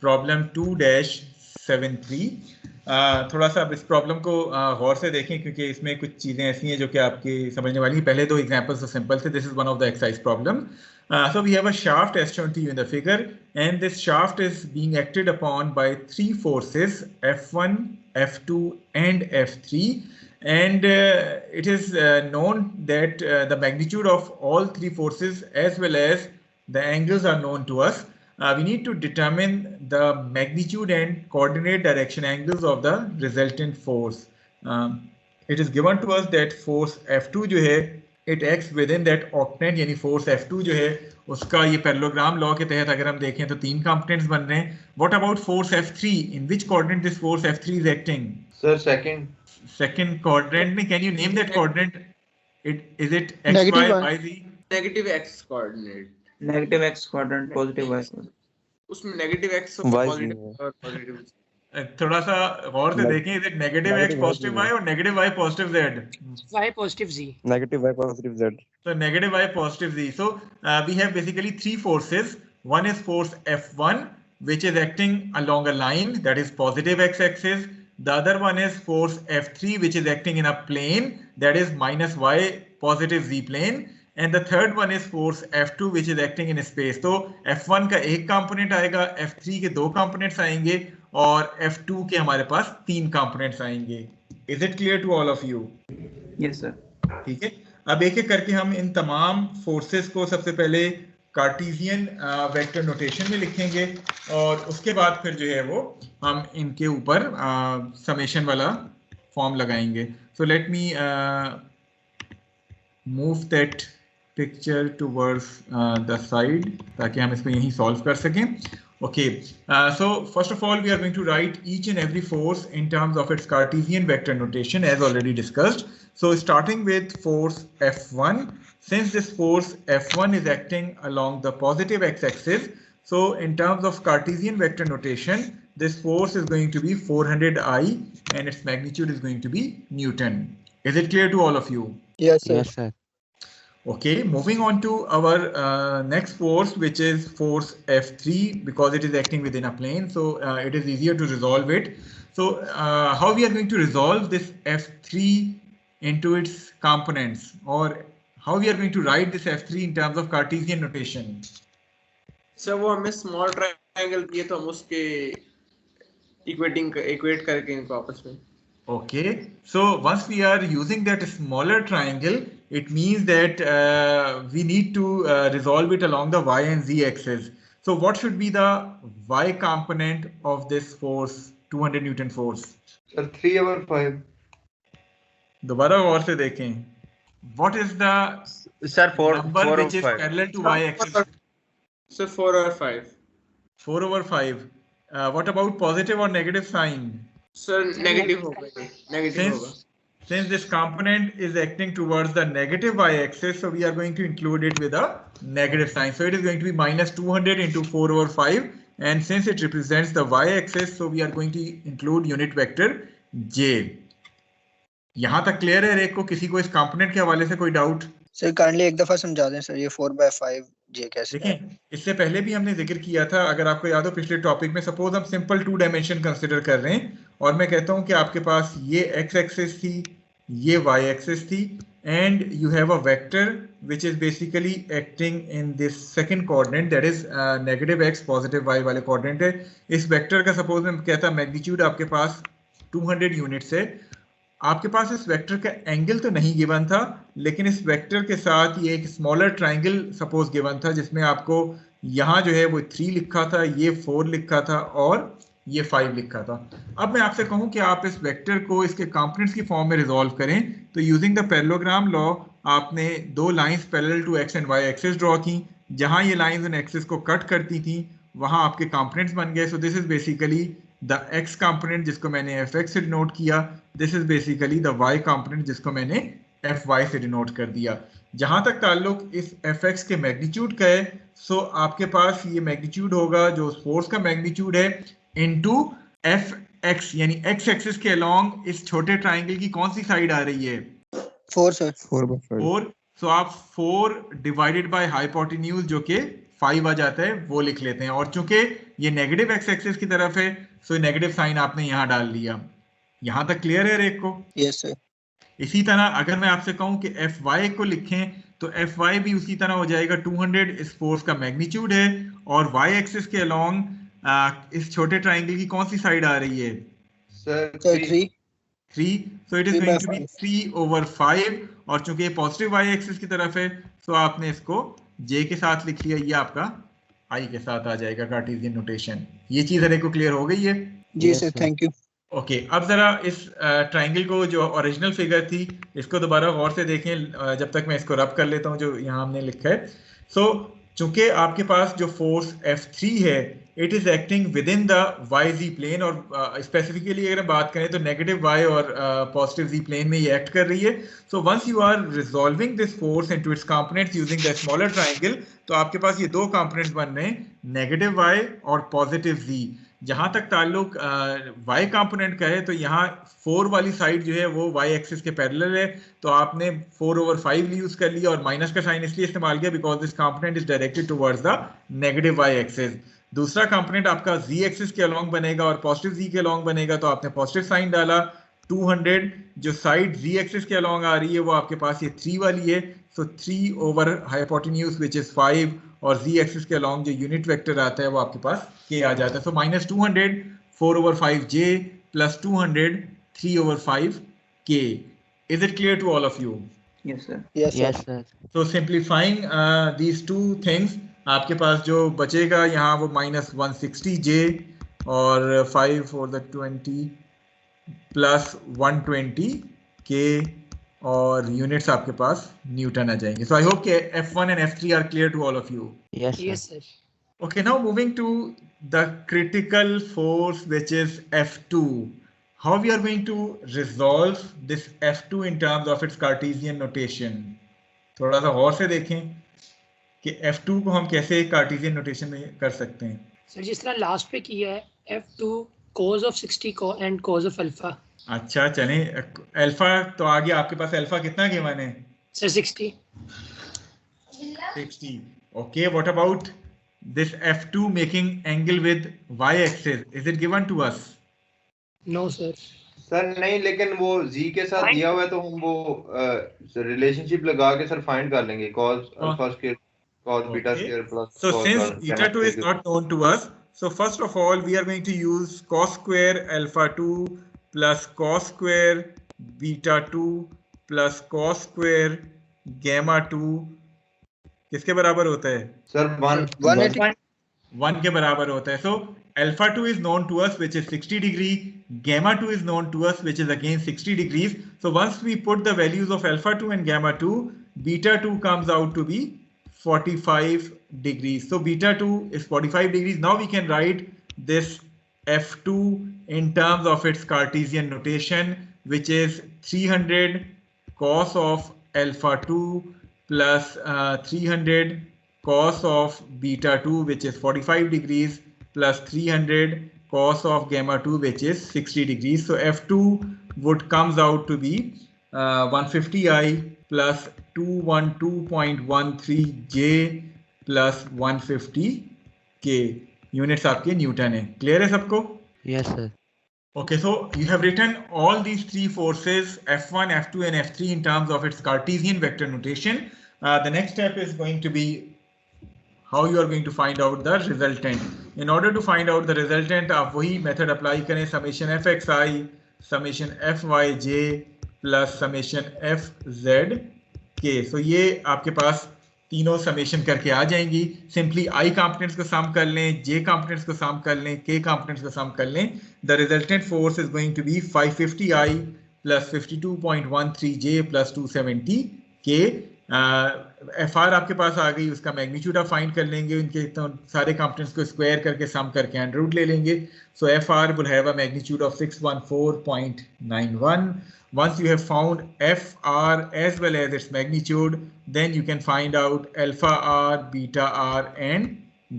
Problem 2-73। थोड़ा सा अब इस प्रॉब्लम को गौर से देखें क्योंकि इसमें कुछ चीज़ें ऐसी हैं जो कि आपकी समझने वाली हैं। पहले दो एग्जांपल्स तो सिंपल थे. This is one of the exercise problem. So we have a shaft as shown to you in the figure, and this shaft is being acted upon by three forces, F1, F2, and F3. And it is known that the magnitude of all three forces as well as the angles are known to us. We need to determine the magnitude and coordinate direction angles of the resultant force. It is given to us that force F2 जो है it acts within that octant, यानी force F2 जो है उसका ये parallelogram law के तहत अगर हम देखें तो तीन कंपोनेंट्स बन रहे हैं. What about force F3? In which quadrant this force F3 is acting? Sir, second quadrant. Can you name that quadrant? Is it X, Negative Y, Y. Y, Z? Negative X coordinate. Negative X quadrant, positive Y. उसमें negative X Y positive और positive. थोड़ा सा गौर से देखें. Is it negative X positive Y और negative Y positive Z? Y positive Z. negative y positive z. So negative y positive z. So we have basically three forces. One is force F1, which is acting along a line, that is positive x-axis. The other one is force F3, which is acting in a plane, that is minus y positive z plane. And the third one is force F2, which is acting in space. तो F1 का एक component आएगा, F3 के दो components आएंगे और F2 के हमारे पास तीन कंपोनेंट्स आएंगे. Is it clear to all of you? Yes sir. ठीक है. अब एक एक करके हम इन तमाम फोर्सेस को सबसे पहले कार्टेशियन वेक्टर नोटेशन में लिखेंगे और उसके बाद फिर जो है वो हम इनके ऊपर समेशन वाला फॉर्म लगाएंगे. So let me move that picture towards the side ताकि हम इसको यहीं सॉल्व कर सकें. Okay, so first of all we are going to write each and every force in terms of its Cartesian vector notation as already discussed. So starting with force F1, since this force F1 is acting along the positive x-axis, so in terms of Cartesian vector notation, this force is going to be 400I and its magnitude is going to be Newton. Is it clear to all of you? Yes, sir. Yes, sir. Okay, moving on to our next force, which is force F3, because it is acting within a plane, so it is easier to resolve it. So how we are going to resolve this F3 into its components, or how we are going to write this F3 in terms of Cartesian notation? Sir वो हमें small triangle दिए तो हम उसके equate करके इनको आपस में. Okay, so once we are using that smaller triangle, it means that we need to resolve it along the y and z axis. So what should be the y component of this force, 200 Newton force? Sir, 3/5. दोबारा गौर से देखें. What is the number which is parallel to y axis? Sir 4/5. 4/5. What about positive or negative sign? Sir negative होगा. Negative होगा. Since this component is acting towards the negative y-axis, so we are going to include it with a negative sign. So it is going to be minus 200 into 4/5, and since it represents the y-axis, so we are going to include unit vector j. यहाँ तक clear है rake को? किसी को इस component के हवाले से कोई डाउट? सर काइंडली एक दफा समझा दें सर, ये 4/5 जे कैसे है? देखें, इससे पहले भी हमने जिक्र किया था, अगर आपको याद हो पिछले टॉपिक में, सपोज हम सिंपल 2 डायमेंशन कंसिडर कर रहे हैं और मैं कहता हूं कि आपके पास ये x एक्सिस थी, ये y एक्सिस थी, and you have a vector which is basically acting in this second coordinate, that is negative x positive y वाले कोऑर्डिनेट है. इस वेक्टर का सपोज मैं कहता मैग्नीट्यूड आपके पास 200 यूनिट्स है. आपके पास इस वेक्टर का एंगल तो नहीं गिवन था, लेकिन इस वेक्टर के साथ ये एक स्मॉलर ट्रायंगल सपोज गिवन था जिसमें आपको यहाँ जो है वो 3 लिखा था, ये 4 लिखा था और ये 5 लिखा था. अब मैं आपसे कहूँ कि आप इस वेक्टर को इसके कंपोनेंट्स की फॉर्म में रिजॉल्व करें, तो यूजिंग द पैरेललोग्राम लॉ आपने दो lines parallel to x and y axis draw की. जहाँ ये लाइंस एंड एक्सिस को कट करती थी वहाँ आपके कंपोनेंट्स बन गए. So this is basically the x component जिसको मैंने fx से डिनोट किया, this is basically the y component जिसको मैंने fy से डिनोट कर दिया. जहां तक ताल्लुक इस fx के मैग्नीट्यूड का है, सो आपके पास ये मैग्नीट्यूड होगा जो उस फोर्स का मैग्नीट्यूड है इनटू fx, यानी x एक्सिस के अलोंग इस छोटे ट्राइंगल की कौन सी साइड आ रही है? 4 सर. 4/5. 4. सो आप 4 डिवाइडेड बाय हाइपोटेन्यूज जो कि 5 आ जाता है वो लिख लेते हैं, और चूंकि ये नेगेटिव एक्स एक्सिस की तरफ है सो नेगेटिव साइन आपने यहाँ डाल लिया। यहाँ तक क्लियर है रेक को? Yes sir. इसी तरह अगर मैं आपसे कहूं कि एफ वाई को लिखें तो एफ वाई भी उसी तरह हो जाएगा, 200 इस फोर्स का मैग्नीट्यूड है, और वाई एक्सिस के अलोंग इस छोटे ट्राइंगल की कौन सी साइड आ रही है? Sir 3, so it is going to be 3/5, और चूंकि ये पॉजिटिव वाई एक्सिस की तरफ है तो आपने इसको जे के साथ लिख लिया, ये आपका आई के साथ आ जाएगा कार्टेशियन नोटेशन। ये चीज हर एक को क्लियर हो गई है? जी सर, थैंक यू। ओके, अब जरा इस ट्राइंगल को जो ओरिजिनल फिगर थी इसको दोबारा गौर से देखें, जब तक मैं इसको रब कर लेता हूं जो यहाँ हमने लिखा है। सो चूंकि आपके पास जो फोर्स F3 है it is acting with in the y z plane, और स्पेसिफिकली अगर बात करें तो नेगेटिव वाई और पॉजिटिव जी प्लेन में ये एक्ट कर रही है। So once you are resolving this force into its components using the smaller triangle, तो आपके पास ये दो कंपोनेंट्स बन रहे हैं, नेगेटिव वाई और पॉजिटिव जी। जहां तक ताल्लुक y कंपोनेंट का है तो यहाँ 4 वाली साइड जो है वो y एक्सिस के पैरेलल है, तो आपने 4/5 यूज कर लिया, और माइनस का साइन इसलिए इस्तेमाल किया because this component is directed towards the negative y axis. दूसरा कंपोनेंट आपका z एक्सिस के अलोंग बनेगा और पॉजिटिव z के अलोंग बनेगा, तो आपने पॉजिटिव साइन डाला। 200 जो साइड z एक्सिस के अलोंग आ रही है वो आपके पास ये 3 वाली है, सो 3 ओवर हाइपोटेन्यूज विच इज 5, और z एक्सिस के अलोंग जो यूनिट वेक्टर आता है वो आपके पास k आ जाता है। सो -200 4/5j plus 200 3/5k. Is it clear to all of you? Yes sir. Yes sir. So simplifying these two things, आपके पास जो बचेगा यहाँ वो -160j और 5 for the 20 plus 120k, और यूनिट्स आपके पास न्यूटन आ जाएंगे। So I hope कि F1 and F3 are clear to all of you. Yes sir. Okay, now moving to the critical force which is F2. How we are going to resolve this F2 in terms of its Cartesian notation? थोड़ा सा गौर से देखें कि F2 को हम कैसे Cartesian notation में कर सकते हैं। सर जिस तरह लास्ट पे किया है F2 cos of 60 and cos of alpha। अच्छा चलें, अल्फा तो आ गया आपके पास, अल्फा कितना गिवन है? Sir 60। Okay, what about this F2 making angle with y axis? Is it given to us? No sir. Sir नहीं, लेकिन वो z के साथ दिया हुआ है तो हम वो रिलेशनशिप लगा के सर फाइंड कर लेंगे, cos alpha square cos beta square plus so cos since gamma eta 2 is not known to us, so first of all we are going to use cos square alpha 2 plus cos square beta 2 plus cos square gamma 2 किसके बराबर होता है? Sir 1 के बराबर होता है। सो alpha 2 is known to us which is 60 degree, gamma 2 is known to us which is again 60 degrees. So once we put the values of alpha 2 and gamma 2, beta 2 comes out to be 45 degrees. So beta 2 is 45 degrees. Now we can write this F2 in terms of its Cartesian notation, which is 300 cos of alpha 2 plus 300 cos of beta 2 which is 45 degrees plus 300 cos of gamma 2 which is 60 degrees. So F2 would comes out to be 150i plus 212.13j plus 150k. Units आपके Newton है। Clear है सबको? Yes sir. Okay, so you have written all these three forces F1, F2 and F3 in terms of its Cartesian vector notation. The next step is going to be how you are going to find out the resultant. In order to find out the resultant, आप वही method apply करें, summation fxi, summation fyj plus summation fzk. So ये आपके पास तीनों summation करके आ जाएंगी। Simply i components को sum कर लें, j कंपोनेंट्स को सम कर लें, k कंपोनेंट्स को सम कर लें। The resultant force is going to be 550i plus 52.13j plus 270k. FR आपके पास आ गई, उसका मैग्नीट्यूड आप फाइंड कर लेंगे, उनके तो सारे कंपोनेंट्स को स्क्वायर करके सम करके अंडर रूट ले लेंगे। सो FR will have a magnitude of 614.91. Once you have found FR as well as its magnitude, then you can find out alpha R, beta R and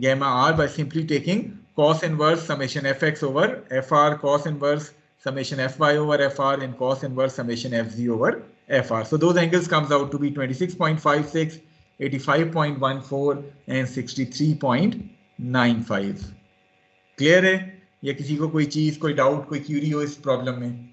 gamma R by simply taking cos inverse summation fx over fr, cos inverse summation fy over fr and cos inverse summation fz over FR. So those angles comes out to be 26.56, 85.14 and 63.95. Clear है? या किसी को कोई चीज, कोई doubt, कोई Curie हो इस प्रॉब्लम में?